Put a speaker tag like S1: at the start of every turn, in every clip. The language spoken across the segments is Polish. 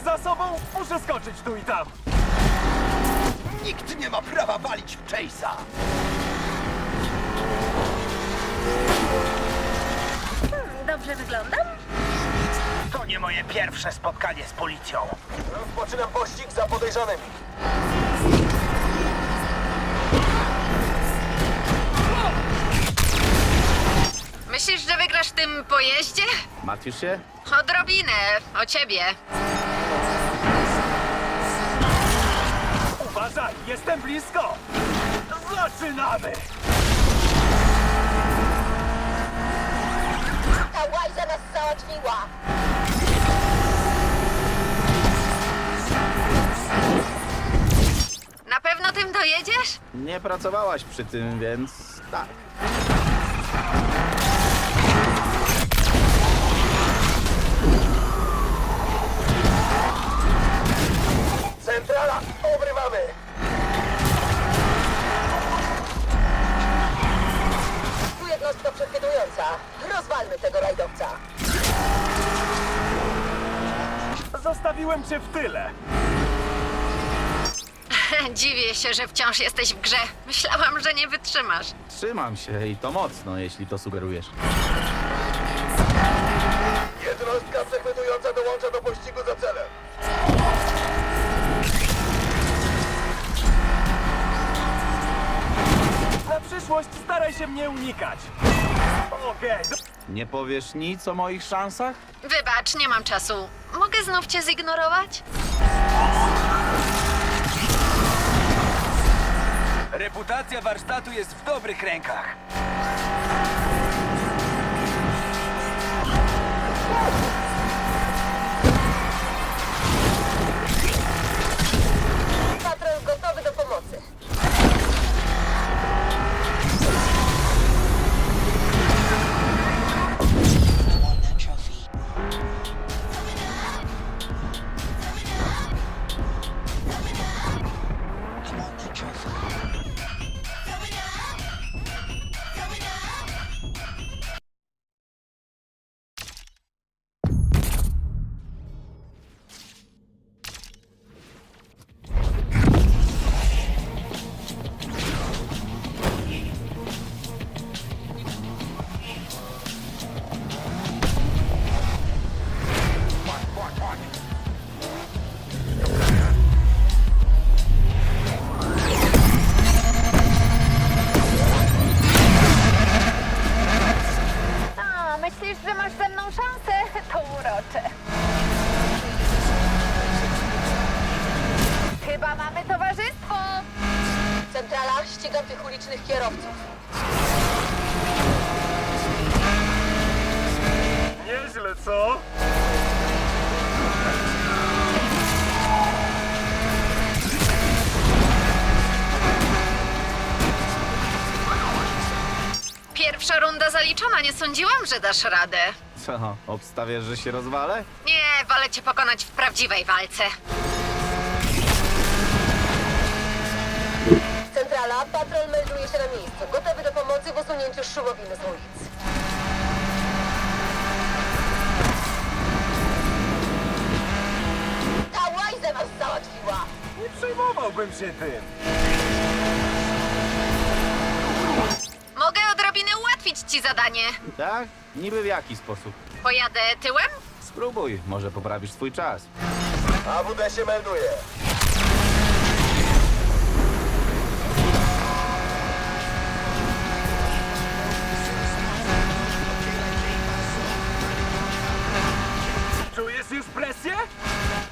S1: za sobą, muszę skoczyć tu i tam.
S2: Nikt nie ma prawa walić w Chase'a.
S3: Dobrze wyglądam?
S2: To nie moje pierwsze spotkanie z policją.
S1: Rozpoczynam pościg za podejrzanymi.
S3: Myślisz, że wygrasz w tym pojeździe?
S4: Martwisz się?
S3: Odrobinę. O ciebie.
S1: Uważaj, jestem blisko. Zaczynamy.
S3: Ta łajza nas załatwiła. Na pewno tym dojedziesz?
S4: Nie pracowałaś przy tym, więc tak.
S1: Centrala, obrywamy.
S3: Tu jednostka przechwytująca. Rozwalmy tego rajdowca.
S1: Zostawiłem cię w tyle.
S3: Dziwię się, że wciąż jesteś w grze. Myślałam, że nie wytrzymasz.
S4: Trzymam się i to mocno, jeśli to sugerujesz.
S1: Jednostka przechwytująca dołącza do pościgu za celem. Na przyszłość staraj się mnie unikać. Okej.
S4: Nie powiesz nic o moich szansach?
S3: Wybacz, nie mam czasu. Mogę znów cię zignorować?
S2: Reputacja warsztatu jest w dobrych rękach.
S3: Patrol gotowy do pomocy. Myślisz, że masz ze mną szansę? To urocze. Chyba mamy towarzystwo. Centrala, ścigam tych ulicznych kierowców.
S1: Nieźle, co?
S3: Pierwsza runda zaliczona, nie sądziłam, że dasz radę.
S4: Co, obstawiasz, że się rozwalę?
S3: Nie, wolę cię pokonać w prawdziwej walce. Centrala, patrol melduje się na miejscu. Gotowy do pomocy w usunięciu szumowiny z ulic. Ta łajza nas załatwiła.
S1: Nie przejmowałbym się tym.
S3: Mogę odrobinę ułatwić ci zadanie.
S4: Tak? Niby w jaki sposób?
S3: Pojadę tyłem?
S4: Spróbuj, może poprawisz swój czas.
S1: AWD się melduje. Czujesz już presję?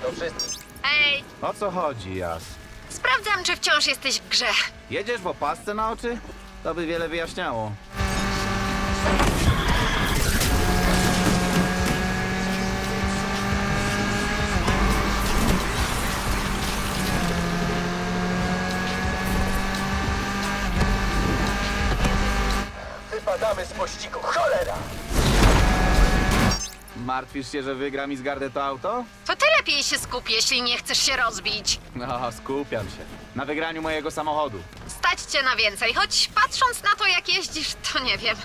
S1: To wszystko.
S3: Ej,
S4: O co chodzi, Jas?
S3: sprawdzam, czy wciąż jesteś w grze.
S4: Jedziesz w opasce na oczy? To by wiele wyjaśniało.
S1: Wypadamy z pościgu, cholera!
S4: Martwisz się, że wygra mi z gardę to auto?
S3: To ty lepiej się skup, jeśli nie chcesz się rozbić.
S4: No, skupiam się. Na wygraniu mojego samochodu.
S3: Stać cię na więcej, choć patrząc na to, jak jeździsz, to nie wiem.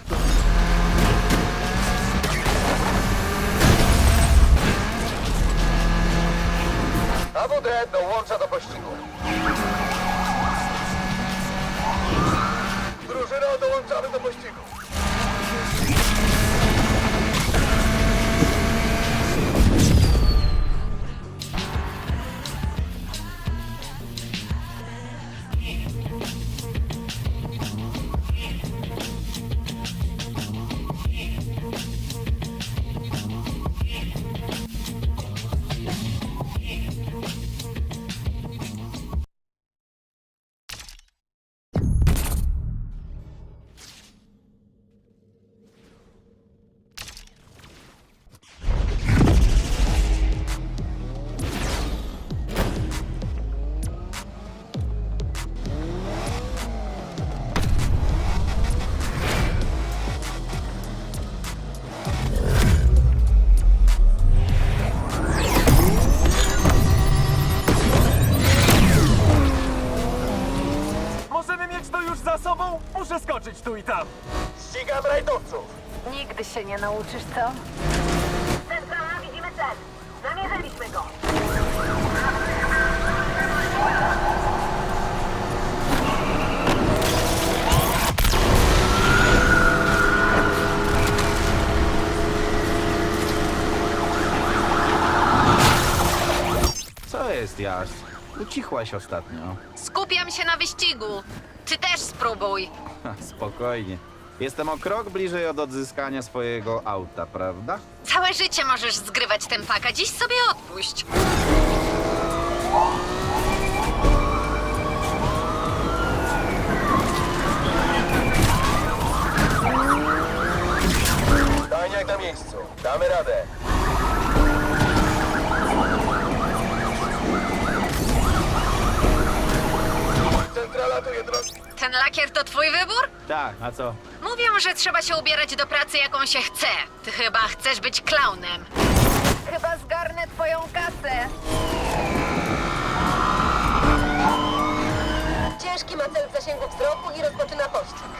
S5: PWD dołącza do pościgu. Drużyno, dołączamy do pościgu.
S1: Możemy mieć to już za sobą? Muszę skoczyć tu i tam.
S5: Ścigam rajdowców.
S6: Nigdy się nie nauczysz, co?
S3: Centrala, widzimy cel. Namierzyliśmy go.
S4: Co jest, Jaś? Ucichłaś ostatnio.
S6: Skupiam się na wyścigu. Ty też spróbuj.
S4: Spokojnie. Jestem o krok bliżej od odzyskania swojego auta, prawda?
S6: Całe życie możesz zgrywać ten paka, dziś sobie odpuść.
S5: Stajniak na miejscu. Damy radę. Centrala tu jedno...
S6: Ten lakier to twój wybór?
S4: Tak, a co?
S6: Mówią, że trzeba się ubierać do pracy, jaką się chce. Ty chyba chcesz być klaunem. Chyba zgarnę twoją kasę.
S3: Ciężki ma cel w zasięgu wzroku i rozpoczyna pościg.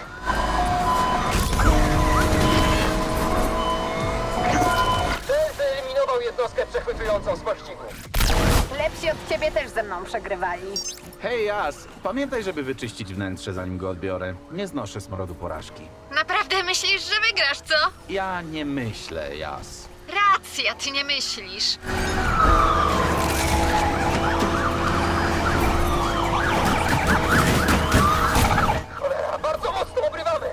S5: Cel wyeliminował jednostkę przechwytującą z pościgu.
S6: Lepsi od ciebie też ze mną przegrywali.
S4: Hej, Jas, pamiętaj, żeby wyczyścić wnętrze, zanim go odbiorę. Nie znoszę smrodu porażki.
S6: Naprawdę myślisz, że wygrasz, co?
S4: Ja nie myślę, Jas.
S6: Racja, ty nie myślisz.
S5: Cholera, bardzo mocno obrywamy.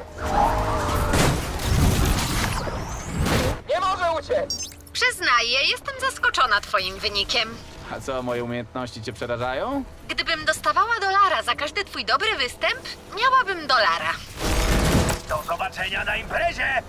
S5: Nie może uciec.
S6: Przyznaję, jestem zaskoczona twoim wynikiem.
S4: A co, moje umiejętności cię przerażają?
S6: Gdybym dostawała $1 za każdy twój dobry występ, miałabym $1.
S2: Do zobaczenia na imprezie!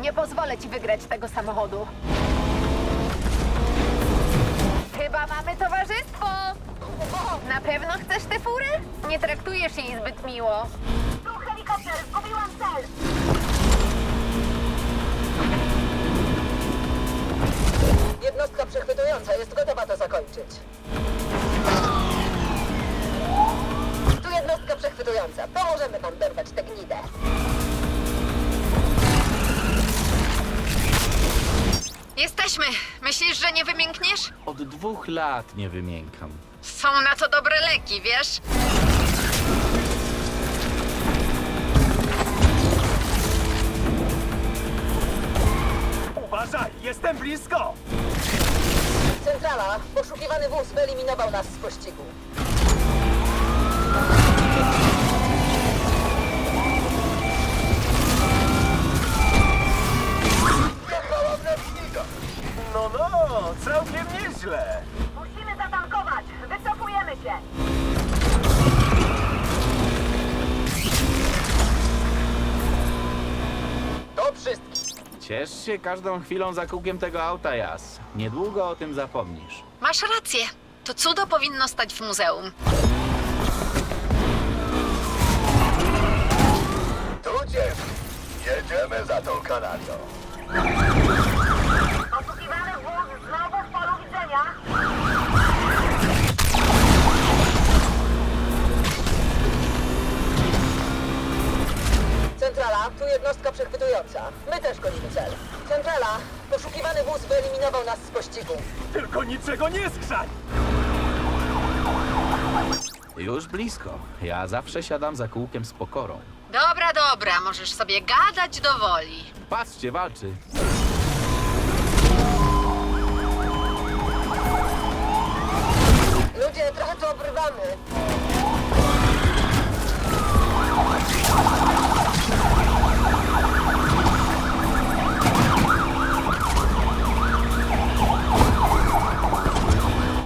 S6: Nie pozwolę ci wygrać tego samochodu. Chyba mamy towarzystwo! Na pewno chcesz tę furę? Nie traktujesz jej zbyt miło.
S3: Tu helikopter, zgubiłam cel. Jednostka przechwytująca jest gotowa to zakończyć. Tu jednostka przechwytująca. Pomożemy wam dorwać tę gnidę.
S6: Jesteśmy. Myślisz, że nie wymiękniesz?
S4: Od 2 lat nie wymiękam.
S6: Są na to dobre leki, wiesz?
S1: Uważaj, jestem blisko!
S3: Centrala, poszukiwany wóz wyeliminował nas z pościgu.
S4: Ciesz się każdą chwilą za kółkiem tego auta, Jas. Niedługo o tym zapomnisz.
S6: Masz rację. To cudo powinno stać w muzeum.
S5: Tudzież jedziemy za tą Kanadią.
S3: Poszukiwany wóz znowu w polu widzenia. Centrala, tu jednostka przechwytująca. My też gonimy cel. Centrala, poszukiwany wóz wyeliminował nas z pościgu.
S1: Tylko niczego nie skrzać!
S4: Już blisko. Ja zawsze siadam za kółkiem z pokorą.
S6: Dobra, możesz sobie gadać do woli.
S4: Patrzcie, walczy.
S3: Ludzie, trochę to obrywamy.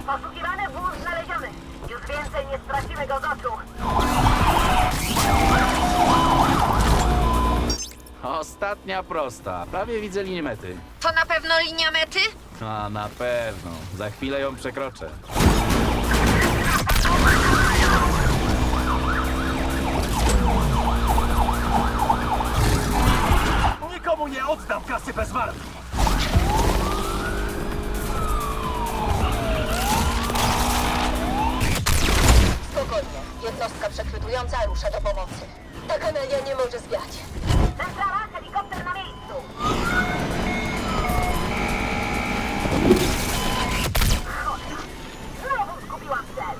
S3: Poszukiwany wóz znaleziony. Już więcej nie stracimy go z oczu.
S4: Ostatnia prosta. Prawie widzę linię mety.
S6: To na pewno linia mety?
S4: A na pewno. Za chwilę ją przekroczę.
S1: Nikomu nie oddam kasy bez walki!
S3: Spokojnie. Jednostka przechwytująca rusza do pomocy. Ta kanalia nie może zwiać. Centrala, helikopter na miejscu. Cholera. Znowu zgubiłam cel.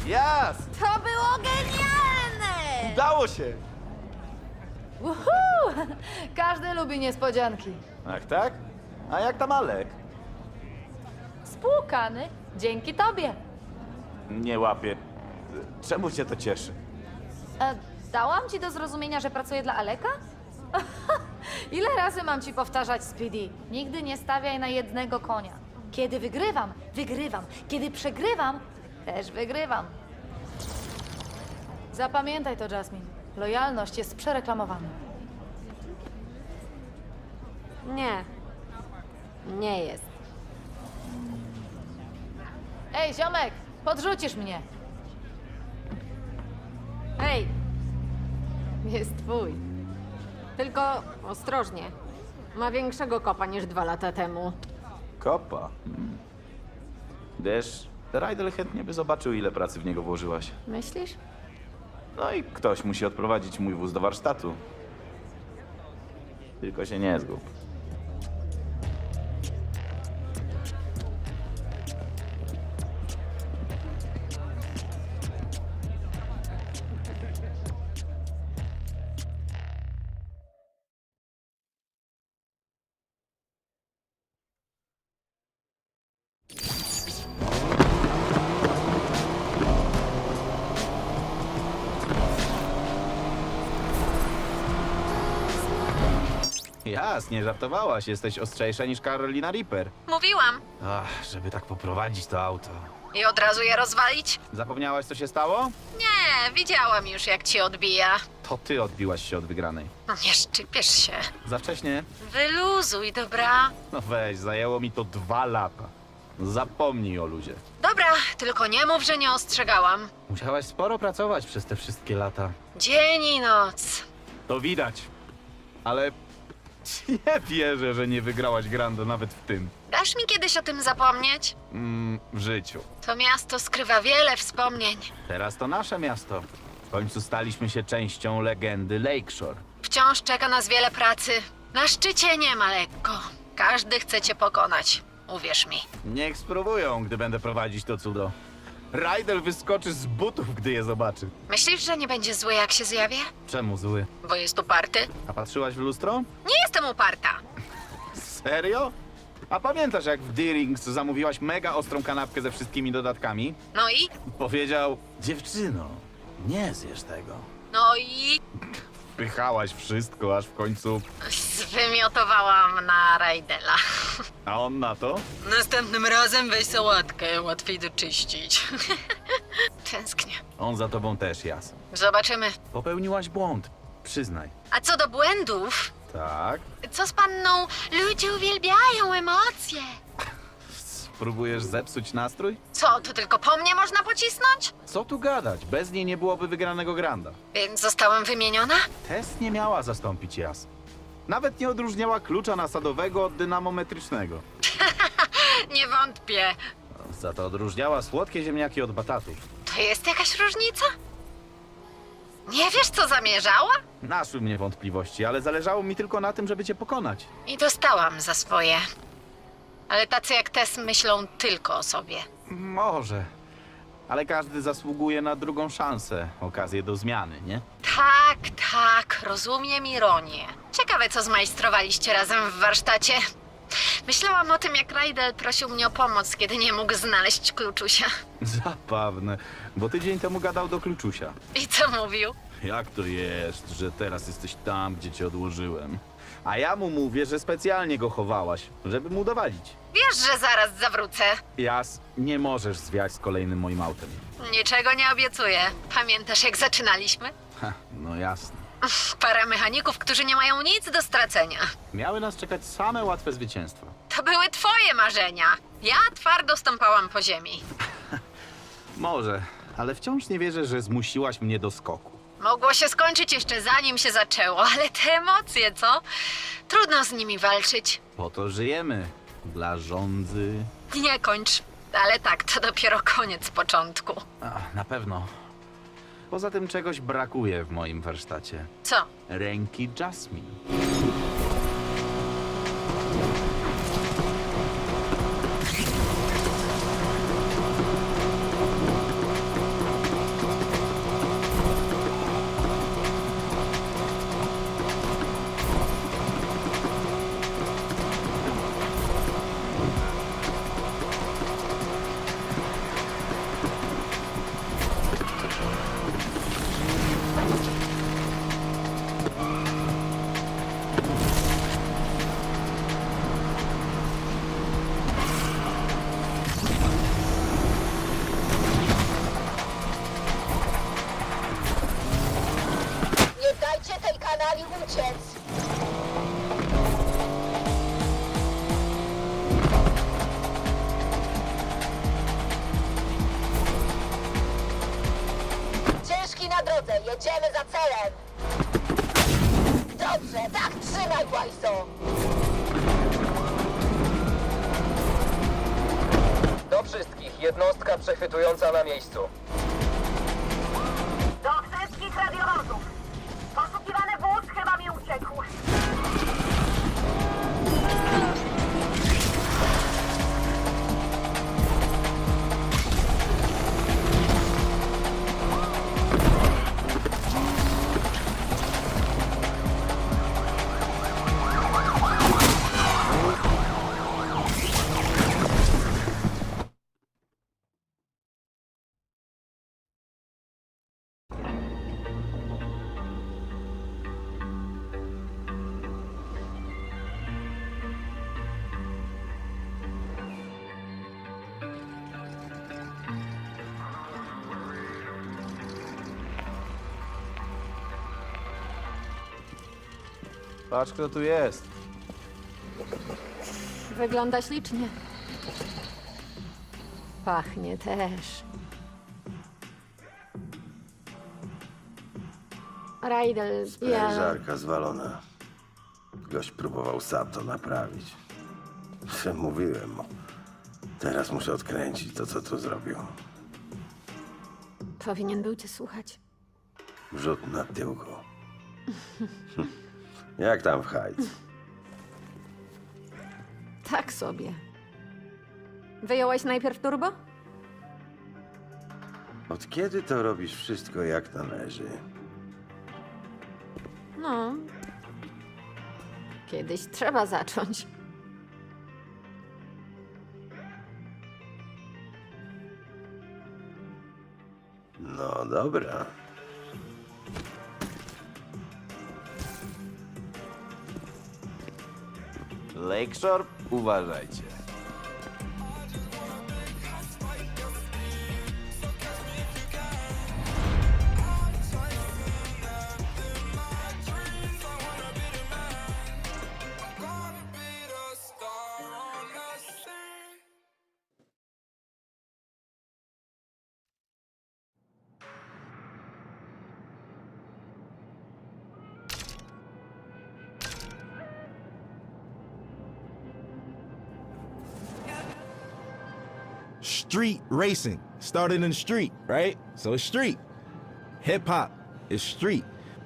S4: Jas!
S7: To było genialne!
S4: Udało się!
S7: Uhu! Każdy lubi niespodzianki.
S4: Ach tak? A jak tam Alek?
S7: Spłukany dzięki tobie.
S4: Nie łapię. Czemu cię to cieszy?
S7: Dałam ci do zrozumienia, że pracuję dla Aleka? Ile razy mam ci powtarzać, Speedy? Nigdy nie stawiaj na jednego konia. Kiedy wygrywam, wygrywam. Kiedy przegrywam, też wygrywam. Zapamiętaj to, Jasmine. Lojalność jest przereklamowana.
S8: Nie. Nie jest.
S7: Ej, ziomek, podrzucisz mnie.
S8: Hej! Jest twój. Tylko ostrożnie. Ma większego kopa niż 2 lata temu.
S4: Kopa. Wiesz, Rydell chętnie by zobaczył, ile pracy w niego włożyłaś.
S8: Myślisz?
S4: No i ktoś musi odprowadzić mój wóz do warsztatu. Tylko się nie zgub. Jasnie, żartowałaś. Jesteś ostrzejsza niż Carolina Reaper.
S6: Mówiłam.
S4: Ach, żeby tak poprowadzić to auto.
S6: I od razu je rozwalić?
S4: Zapomniałaś, co się stało?
S6: Nie, widziałam już, jak ci odbija.
S4: To ty odbiłaś się od wygranej.
S6: Nie szczypiesz się.
S4: Za wcześnie?
S6: Wyluzuj, dobra?
S4: No weź, zajęło mi to 2 lata. Zapomnij o ludzie.
S6: Dobra, tylko nie mów, że nie ostrzegałam.
S4: Musiałaś sporo pracować przez te wszystkie lata.
S6: Dzień i noc.
S4: To widać. Ale nie wierzę, że nie wygrałaś Grando nawet w tym.
S6: Dasz mi kiedyś o tym zapomnieć?
S4: W życiu.
S6: To miasto skrywa wiele wspomnień.
S4: Teraz to nasze miasto. W końcu staliśmy się częścią legendy Lakeshore.
S6: Wciąż czeka nas wiele pracy. Na szczycie nie ma lekko. Każdy chce cię pokonać. Uwierz mi.
S4: Niech spróbują, gdy będę prowadzić to cudo. Ryder wyskoczy z butów, gdy je zobaczy.
S6: Myślisz, że nie będzie zły, jak się zjawię?
S4: Czemu zły?
S6: Bo jest uparty?
S4: A patrzyłaś w lustro?
S6: Nie jestem uparta.
S4: Serio? A pamiętasz, jak w Deerings zamówiłaś mega ostrą kanapkę ze wszystkimi dodatkami?
S6: No i?
S4: Powiedział, dziewczyno, nie zjesz tego.
S6: No i?
S4: Wpychałaś wszystko, aż w końcu...
S6: Zwymiotowałam na Rajdela.
S4: A on na to?
S6: Następnym razem weź sałatkę, łatwiej doczyścić. Tęsknię.
S4: On za tobą też, Jas.
S6: Zobaczymy.
S4: Popełniłaś błąd, przyznaj.
S6: A co do błędów,
S4: Tak?
S6: co z panną? Ludzie uwielbiają emocje.
S4: Próbujesz zepsuć nastrój?
S6: Co, to tylko po mnie można pocisnąć?
S4: Co tu gadać? Bez niej nie byłoby wygranego granda.
S6: Więc zostałem wymieniona?
S4: Test nie miała zastąpić Jas. Nawet nie odróżniała klucza nasadowego od dynamometrycznego.
S6: Nie wątpię.
S4: Za to odróżniała słodkie ziemniaki od batatów.
S6: To jest jakaś różnica? Nie wiesz, co zamierzała?
S4: Naszły mnie wątpliwości, ale zależało mi tylko na tym, żeby cię pokonać.
S6: I dostałam za swoje. Ale tacy jak Tess myślą tylko o sobie.
S4: Może. Ale każdy zasługuje na drugą szansę, okazję do zmiany, nie?
S6: Tak, rozumiem ironię. Ciekawe, co zmajstrowaliście razem w warsztacie. Myślałam o tym, jak Rajdel prosił mnie o pomoc, kiedy nie mógł znaleźć kluczusia.
S4: Zabawne, bo tydzień temu gadał do kluczusia.
S6: I co mówił?
S4: Jak to jest, że teraz jesteś tam, gdzie cię odłożyłem? A ja mu mówię, że specjalnie go chowałaś, żeby mu dowalić.
S6: Wiesz, że zaraz zawrócę.
S4: Jas, nie możesz zwiać z kolejnym moim autem.
S6: Niczego nie obiecuję. Pamiętasz, jak zaczynaliśmy?
S4: Ha, no jasne.
S6: Para mechaników, którzy nie mają nic do stracenia.
S4: Miały nas czekać same łatwe zwycięstwa.
S6: To były twoje marzenia. Ja twardo stąpałam po ziemi.
S4: Może, ale wciąż nie wierzę, że zmusiłaś mnie do skoku.
S6: Mogło się skończyć jeszcze zanim się zaczęło, ale te emocje, co? Trudno z nimi walczyć.
S4: Po to żyjemy. Dla żądzy.
S6: Nie kończ. Ale tak, to dopiero koniec początku.
S4: Na pewno. Poza tym czegoś brakuje w moim warsztacie.
S6: Co?
S4: Ręki Jasmine.
S3: Nie dajcie tej kanali uciec! Ciężki na drodze, jedziemy za celem! Dobrze, tak trzymaj, Łajso!
S5: Do wszystkich, jednostka przechwytująca na miejscu.
S3: Do wszystkich radiowozów! Poszukiwany wóz chyba mi uciekł.
S4: Patrz, kto tu jest.
S8: Wygląda ślicznie. Pachnie też. Rajdel, ja...
S9: Sprężarka zwalona. Gość próbował sam to naprawić. Mówiłem mu. Teraz muszę odkręcić to, co tu zrobił.
S8: Powinien był cię słuchać.
S9: Wrzut na tyłku. Jak tam w Heights?
S8: Tak sobie. Wyjąłeś najpierw turbo?
S9: Od kiedy to robisz wszystko jak należy?
S8: No. Kiedyś trzeba zacząć.
S9: No dobra.
S4: Lakeshore, uważajcie.
S10: Street racing started in the street, right? So it's street. Hip hop is street.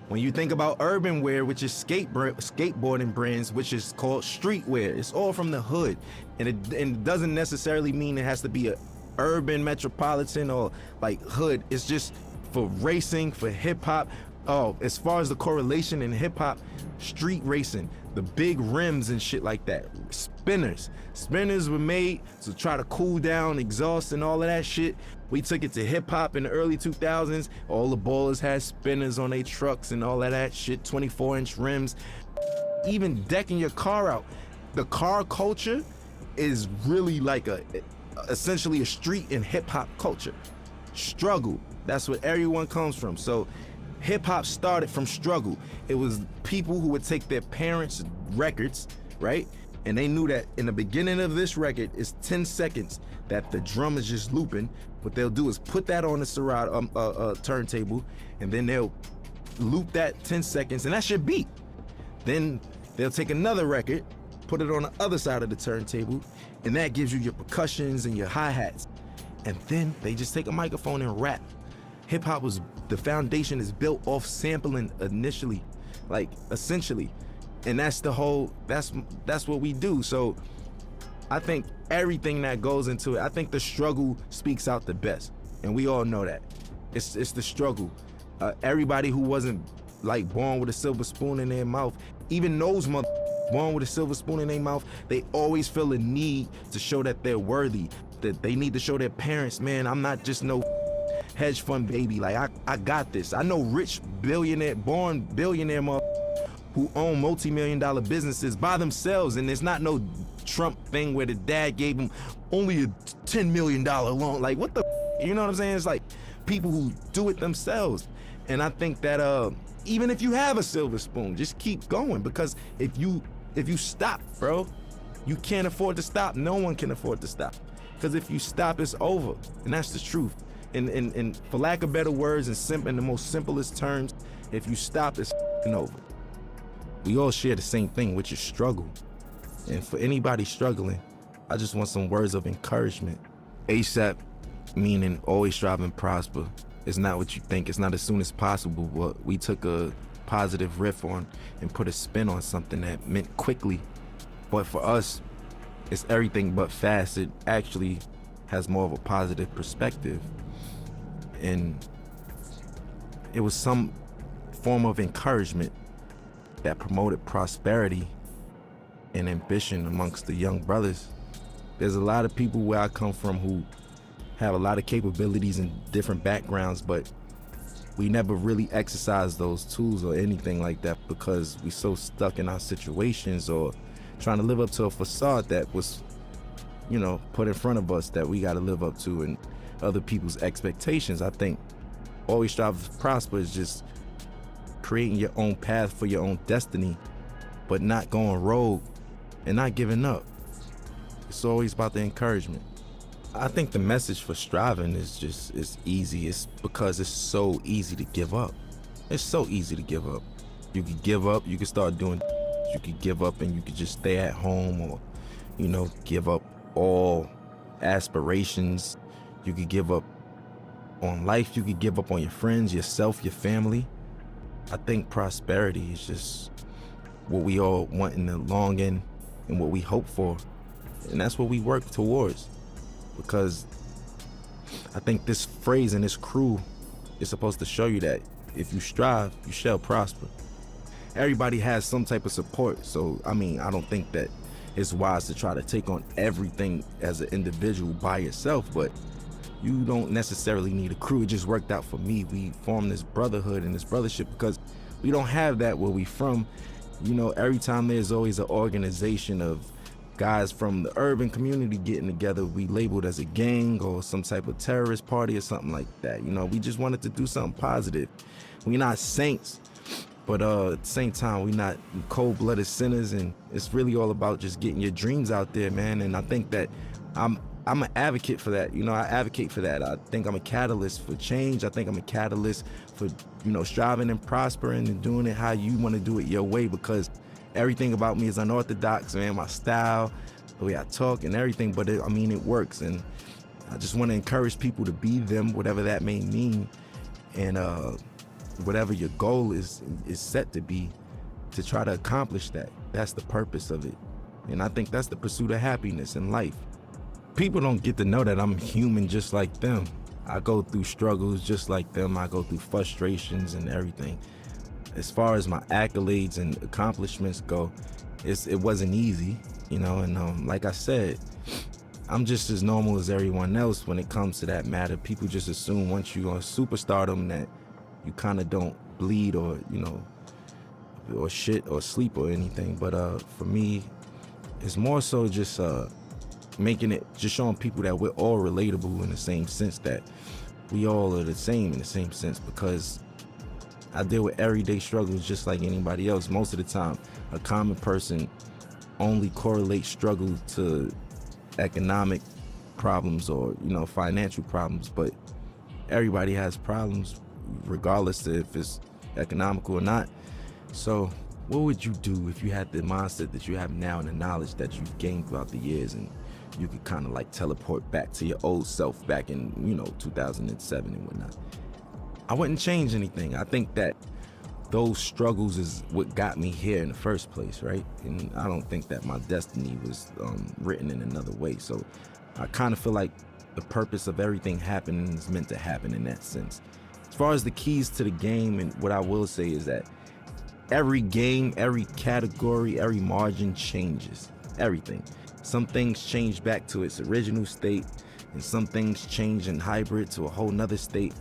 S10: When you think about urban wear, which is skateboarding brands, which is called streetwear, it's all from the hood. And it doesn't necessarily mean it has to be a urban metropolitan or like hood. It's just for racing, for hip hop. Oh, as far as the correlation in hip hop, street racing, the big rims and shit like that. Spinners. Spinners were made to try to cool down exhaust and all of that shit. We took it to hip hop in the early 2000s. All the ballers had spinners on their trucks and all of that shit, 24-inch rims. Even decking your car out. The car culture is really like essentially a street and hip hop culture. Struggle. That's where everyone comes from. So hip hop started from struggle. It was people who would take their parents' records, right? And they knew that in the beginning of this record is 10 seconds that the drum is just looping. What they'll do is put that on the Serato turntable, and then they'll loop that 10 seconds, and that's your beat. Then they'll take another record, put it on the other side of the turntable, and that gives you your percussions and your hi-hats. And then they just take a microphone and rap. Hip hop the foundation is built off sampling initially, like essentially. And that's what we do. So I think everything that goes into it, I think the struggle speaks out the best. And we all know that. It's the struggle. Everybody who wasn't like born with a silver spoon in their mouth, even those born with a silver spoon in their mouth, they always feel a need to show that they're worthy, that they need to show their parents, man, I'm not just no hedge fund baby. Like I got this. I know rich born billionaire who own multi-million-dollar businesses by themselves, and it's not no Trump thing where the dad gave him only a $10 million loan. Like what the, you know what I'm saying? It's like people who do it themselves. And I think that even if you have a silver spoon, just keep going, because if you stop, bro, you can't afford to stop. No one can afford to stop, because if you stop, it's over, and that's the truth. And for lack of better words, in the most simplest terms, if you stop, it's over. We all share the same thing, which is struggle. And for anybody struggling, I just want some words of encouragement. ASAP, meaning always strive and prosper. It's not what you think. It's not as soon as possible, but we took a positive riff on and put a spin on something that meant quickly. But for us, it's everything but fast. It actually has more of a positive perspective. And it was some form of encouragement that promoted prosperity and ambition amongst the young brothers. There's a lot of people where I come from who have a lot of capabilities and different backgrounds, but we never really exercise those tools or anything like that because we're so stuck in our situations or trying to live up to a facade that was, put in front of us that we got to live up to and other people's expectations. I think always strive to prosper is just creating your own path for your own destiny, but not going rogue and not giving up. It's always about the encouragement. I think the message for striving is it's easy. It's because it's so easy to give up. It's so easy to give up. You could give up, you could start doing, you could give up and you could just stay at home or, give up all aspirations. You could give up on life. You could give up on your friends, yourself, your family. I think prosperity is just what we all want in the long end and what we hope for. And that's what we work towards. Because I think this phrase and this crew is supposed to show you that if you strive, you shall prosper. Everybody has some type of support. So, I mean, I don't think that it's wise to try to take on everything as an individual by yourself, but you don't necessarily need a crew. It just worked out for me. We formed this brotherhood and this brothership because we don't have that where we from. You know, every time there's always an organization of guys from the urban community getting together, we labeled as a gang or some type of terrorist party or something like that. You know, we just wanted to do something positive. We're not saints, but at the same time, we're not cold-blooded sinners, and it's really all about just getting your dreams out there, man. And I think that I'm an advocate for that. You know, I advocate for that. I think I'm a catalyst for change. I think I'm a catalyst for, you know, striving and prospering and doing it how you want to do it your way, because everything about me is unorthodox, man. My style, the way I talk and everything, but I mean, it works. And I just want to encourage people to be them, whatever that may mean. And whatever your goal is set to be, to try to accomplish that. That's the purpose of it. And I think that's the pursuit of happiness in life. People don't get to know that I'm human just like them. I go through struggles just like them. I go through frustrations and everything. As far as my accolades and accomplishments go, it wasn't easy, you know, and like I said, I'm just as normal as everyone else when it comes to that matter. People just assume once you're on superstardom that you kind of don't bleed or, you know, or shit or sleep or anything. But for me, it's more so just making it, just showing people that we're all relatable in the same sense, that we all are the same in the same sense, because I deal with everyday struggles just like anybody else. Most of the time, a common person only correlates struggle to economic problems or, you know, financial problems, but everybody has problems regardless of if it's economical or not. So what would you do if you had the mindset that you have now and the knowledge that you've gained throughout the years, and you could kind of like teleport back to your old self back in, you know, 2007 and whatnot? I wouldn't change anything. I think that those struggles is what got me here in the first place, right? And I don't think that my destiny was written in another way. So I kind of feel like the purpose of everything happening is meant to happen in that sense. As far as the keys to the game, and what I will say is that every game, every category, every margin changes. Everything. Some things change back to its original state, and some things change in hybrid to a whole nother state.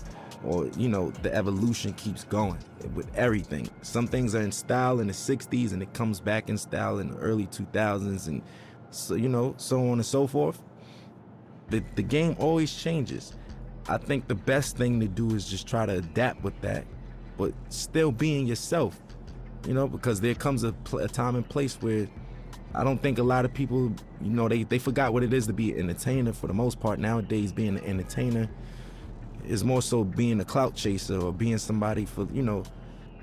S10: Or, you know, the evolution keeps going with everything. Some things are in style in the 60s and it comes back in style in the early 2000s, and so, you know, so on and so forth. The game always changes. I think the best thing to do is just try to adapt with that, but still being yourself, you know, because there comes a time and place where I don't think a lot of people, you know, they forgot what it is to be an entertainer for the most part. Nowadays, being an entertainer is more so being a clout chaser, or being somebody, for, you know,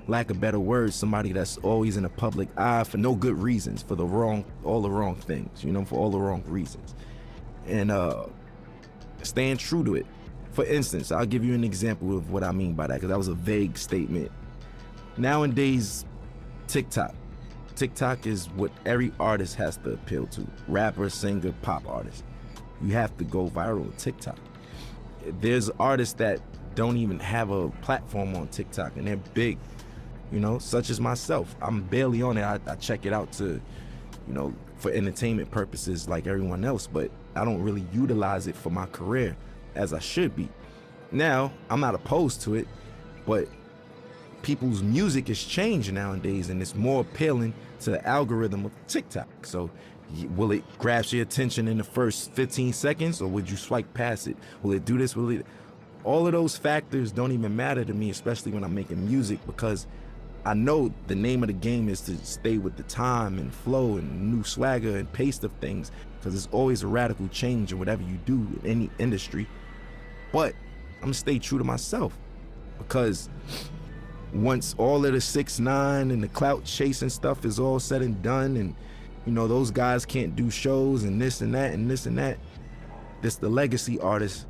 S10: lack of better words, somebody that's always in the public eye for no good reasons, for all the wrong things, you know, for all the wrong reasons. And staying true to it. For instance, I'll give you an example of what I mean by that, because that was a vague statement. Nowadays, TikTok is what every artist has to appeal to. Rapper, singer, pop artist. You have to go viral on TikTok. There's artists that don't even have a platform on TikTok, and they're big, you know, such as myself. I'm barely on it. I check it out to, you know, for entertainment purposes like everyone else, but I don't really utilize it for my career as I should be. Now, I'm not opposed to it, but people's music is changing nowadays, and it's more appealing to the algorithm of TikTok. So will it grasp your attention in the first 15 seconds, or would you swipe past it? Will it do this? Will it? All of those factors don't even matter to me, especially when I'm making music, because I know the name of the game is to stay with the time and flow and new swagger and pace of things, because there's always a radical change in whatever you do in any industry. But I'm gonna stay true to myself, because once all of the 6ix9ine and the clout chasing stuff is all said and done, and you know, those guys can't do shows and this and that and this and that, this the legacy artists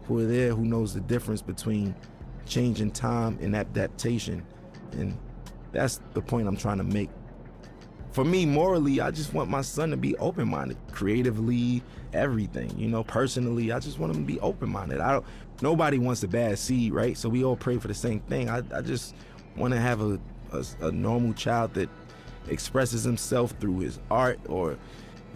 S10: who are there, who knows the difference between changing time and adaptation. And that's the point I'm trying to make. for me, morally, I just want my son to be open-minded, creatively, everything, you know, personally. I just want him to be open-minded. Nobody wants a bad seed, right? So we all pray for the same thing. I just want to have a normal child that expresses himself through his art or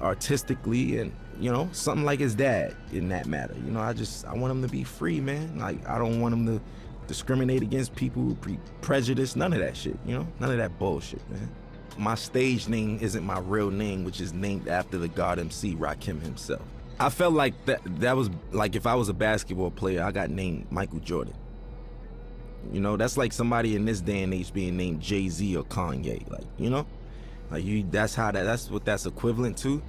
S10: artistically, and, you know, something like his dad in that matter. You know, I want him to be free, man. Like, I don't want him to discriminate against people, prejudice, none of that shit, you know? None of that bullshit, man. My stage name isn't my real name, which is named after the God MC, Rakim himself. I felt like that was like if I was a basketball player, I got named Michael Jordan. You know, that's like somebody in this day and age being named Jay-Z or Kanye, like, you know? Like, that's what that's equivalent to.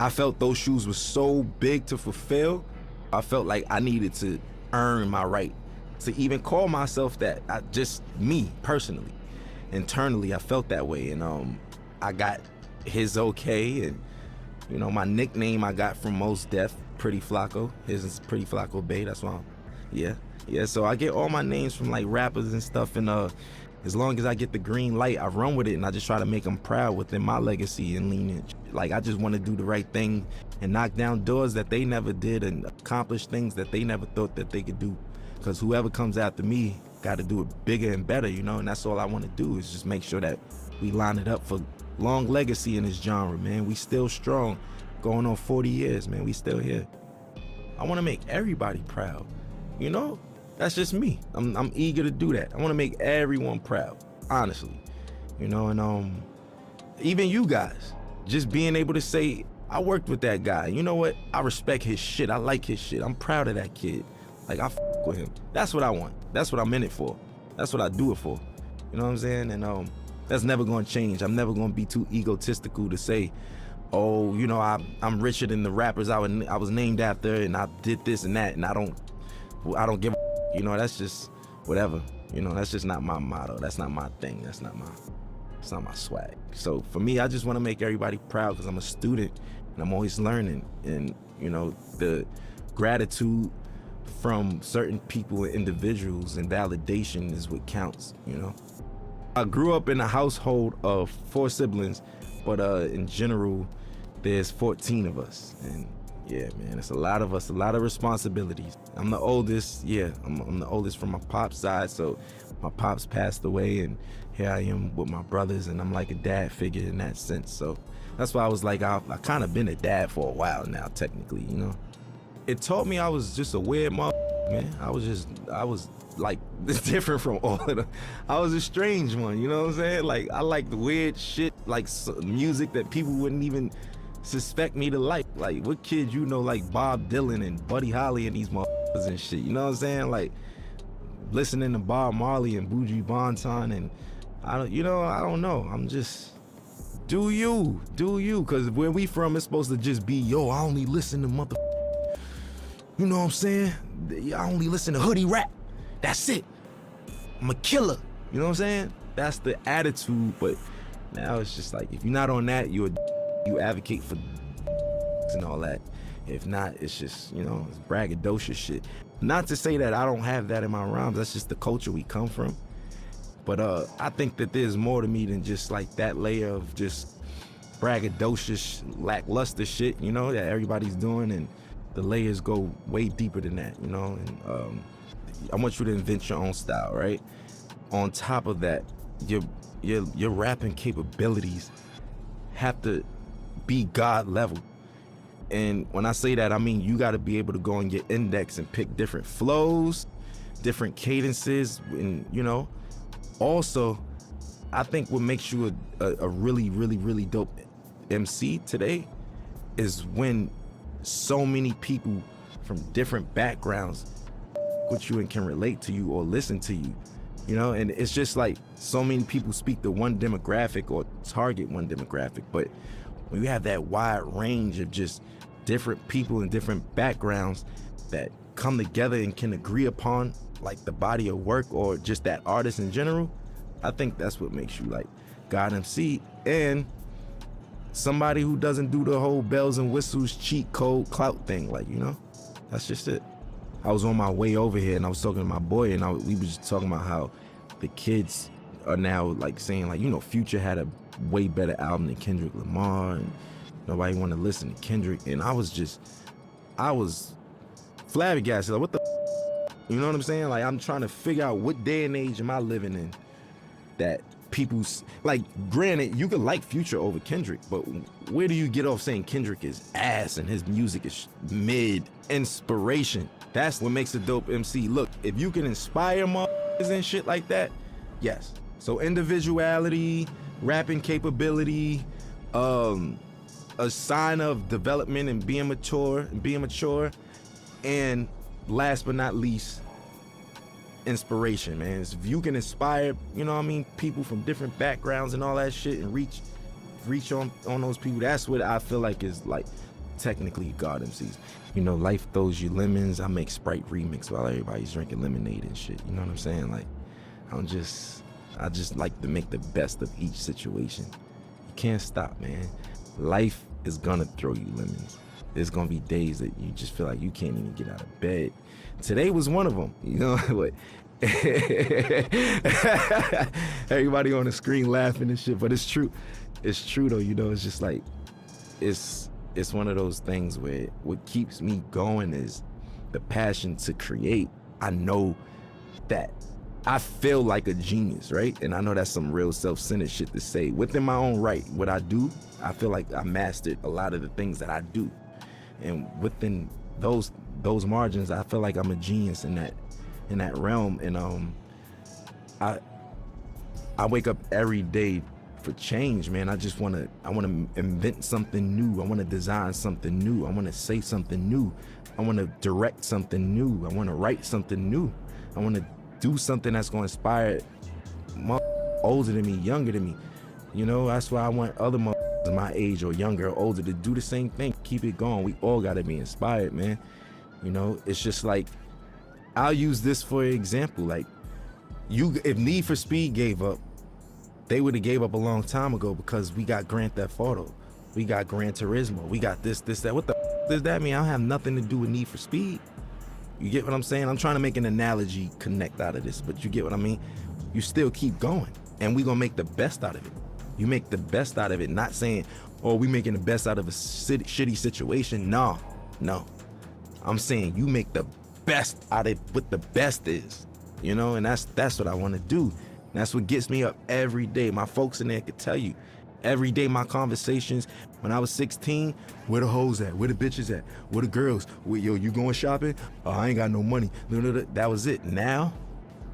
S10: I felt those shoes were so big to fulfill. I felt like I needed to earn my right to even call myself that. Just me, personally. Internally, I felt that way, and I got his okay, and, you know, my nickname I got from Mos Def, Pretty Flacco. His is Pretty Flacco Bay, that's why yeah, so I get all my names from, like, rappers and stuff, and as long as I get the green light, I run with it, and I just try to make them proud within my legacy and lineage. Like, I just want to do the right thing and knock down doors that they never did and accomplish things that they never thought that they could do, because whoever comes after me got to do it bigger and better, you know, and that's all I want to do is just make sure that we line it up for long legacy in this genre, man. We still strong, going on 40 years, man. We still here. I want to make everybody proud, you know? That's just me. I'm eager to do that. I want to make everyone proud, honestly, you know, and even you guys, just being able to say, I worked with that guy. You know what? I respect his shit. I like his shit. I'm proud of that kid. Like, I with him. That's what I want. That's what I'm in it for. That's what I do it for. You know what I'm saying? And that's never going to change. I'm never going to be too egotistical to say, oh, you know, I'm richer than the rappers I was named after, and I did this and that, and I don't give a, you know, that's just whatever. You know, that's just not my motto. That's not my thing. It's not my swag. So for me, I just want to make everybody proud because I'm a student and I'm always learning. And, you know, the gratitude from certain people and individuals and validation is what counts, you know. I grew up in a household of 4 siblings, but in general, there's 14 of us. And yeah, man, it's a lot of us, a lot of responsibilities. I'm the oldest, yeah, I'm the oldest from my pop's side, so my pops passed away, and here I am with my brothers, and I'm like a dad figure in that sense. So that's why I was like, I kind of been a dad for a while now, technically, you know. It taught me I was just a weird motherfucker, man. I was like different from all of them. I was a strange one, you know what I'm saying? Like, I like the weird shit, like music that people wouldn't even suspect me to like. Like, what kid you know like Bob Dylan and Buddy Holly and these motherfuckers and shit, you know what I'm saying? Like, listening to Bob Marley and Buju Banton, and I don't know. I'm just, do you, because where we from, it's supposed to just be, yo, I only listen to motherfuckers. You know what I'm saying? I only listen to hoodie rap. That's it. I'm a killer. You know what I'm saying? That's the attitude. But now it's just like, if you're not on that, you advocate for and all that. If not, it's just, you know, it's braggadocious shit. Not to say that I don't have that in my rhymes. That's just the culture we come from. But I think that there's more to me than just like that layer of just braggadocious, lackluster shit, you know, that everybody's doing, and the layers go way deeper than that, you know. And I want you to invent your own style, right? On top of that, your rapping capabilities have to be God level. And when I say that, I mean you got to be able to go on your index and pick different flows, different cadences, and, you know. Also, I think what makes you a really, really, really dope MC today is when so many people from different backgrounds with you and can relate to you or listen to you, you know. And it's just like so many people speak to one demographic or target one demographic, but when you have that wide range of just different people and different backgrounds that come together and can agree upon like the body of work or just that artist in general, I think that's what makes you like God MC and somebody who doesn't do the whole bells and whistles cheat code clout thing, like, you know. That's just it. I was on my way over here and I was talking to my boy, and we was just talking about how the kids are now like saying like, you know, Future had a way better album than Kendrick Lamar, and nobody wanted to listen to Kendrick. And I was flabbergasted. Like, what the? You know what I'm saying? Like, I'm trying to figure out what day and age am I living in that people's, like, granted, you could like Future over Kendrick, but where do you get off saying Kendrick is ass and his music is mid? Inspiration. That's what makes a dope MC. Look, if you can inspire motherfuckers and shit like that, yes. So individuality, rapping capability, a sign of development and being mature, and last but not least, inspiration, man. If you can inspire, you know what I mean, people from different backgrounds and all that shit, and reach on those people, that's what I feel like is like technically God MCs. You know, life throws you lemons. I make Sprite remix while everybody's drinking lemonade and shit. You know what I'm saying? Like, I just like to make the best of each situation. You can't stop, man. Life is gonna throw you lemons. There's gonna be days that you just feel like you can't even get out of bed. Today was one of them, you know what? Everybody on the screen laughing and shit, but it's true. It's true though, you know, it's just like, it's one of those things where what keeps me going is the passion to create. I know that I feel like a genius, right? And I know that's some real self-centered shit to say. Within my own right, what I do, I feel like I mastered a lot of the things that I do. And within those margins, I feel like I'm a genius in that realm. And I wake up every day for change, man. I want to invent something new. I want to design something new. I want to say something new. I want to direct something new. I want to write something new. I want to do something that's going to inspire older than me, younger than me. You know, that's why I want other my age or younger or older to do the same thing. Keep it going. We all got to be inspired, man. You know, it's just like, I'll use this for example. Like, if Need for Speed gave up, they would have gave up a long time ago, because we got Grand Theft Auto, we got Gran Turismo, we got this, that. What the does that mean? I don't have nothing to do with Need for Speed. You get what I'm saying? I'm trying to make an analogy connect out of this, but you get what I mean? You still keep going, and we gonna make the best out of it. You make the best out of it, not saying, oh, we making the best out of a shitty situation. No. I'm saying you make the best out of what the best is, you know, and that's what I want to do. And that's what gets me up every day. My folks in there could tell you, every day my conversations, when I was 16, where the hoes at? Where the bitches at? Where the girls? Yo, you going shopping? Oh, I ain't got no money. That was it. Now,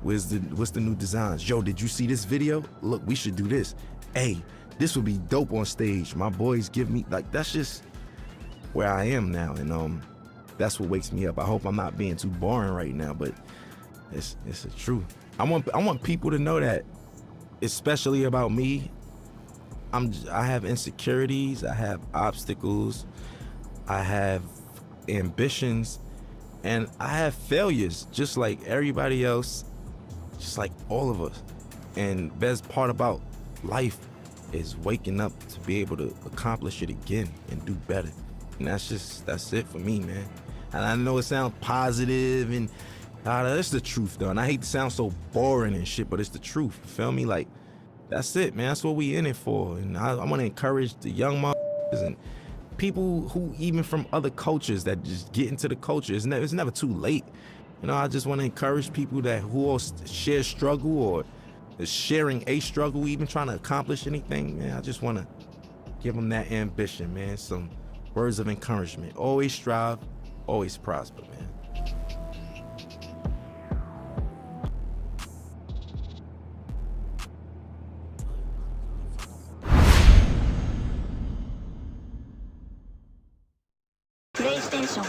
S10: what's the new designs? Yo, did you see this video? Look, we should do this. Hey, this would be dope on stage. My boys give me, like, that's just where I am now. And that's what wakes me up. I hope I'm not being too boring right now, but it's the truth. I want people to know that, especially about me, I have insecurities, I have obstacles, I have ambitions, and I have failures, just like everybody else, just like all of us. And best part about life is waking up to be able to accomplish it again and do better. And that's it for me, man. And I know it sounds positive, and that's the truth though. And I hate to sound so boring and shit, but it's the truth. You feel me? Like, that's it, man. That's what we in it for. And I want to encourage the young motherfuckers and people who even from other cultures that just get into the culture. It's never too late. You know, I just want to encourage people who all share struggle or is sharing a struggle, even trying to accomplish anything, man. I just want to give them that ambition, man. Some words of encouragement. Always strive, always prosper, man.
S3: PlayStation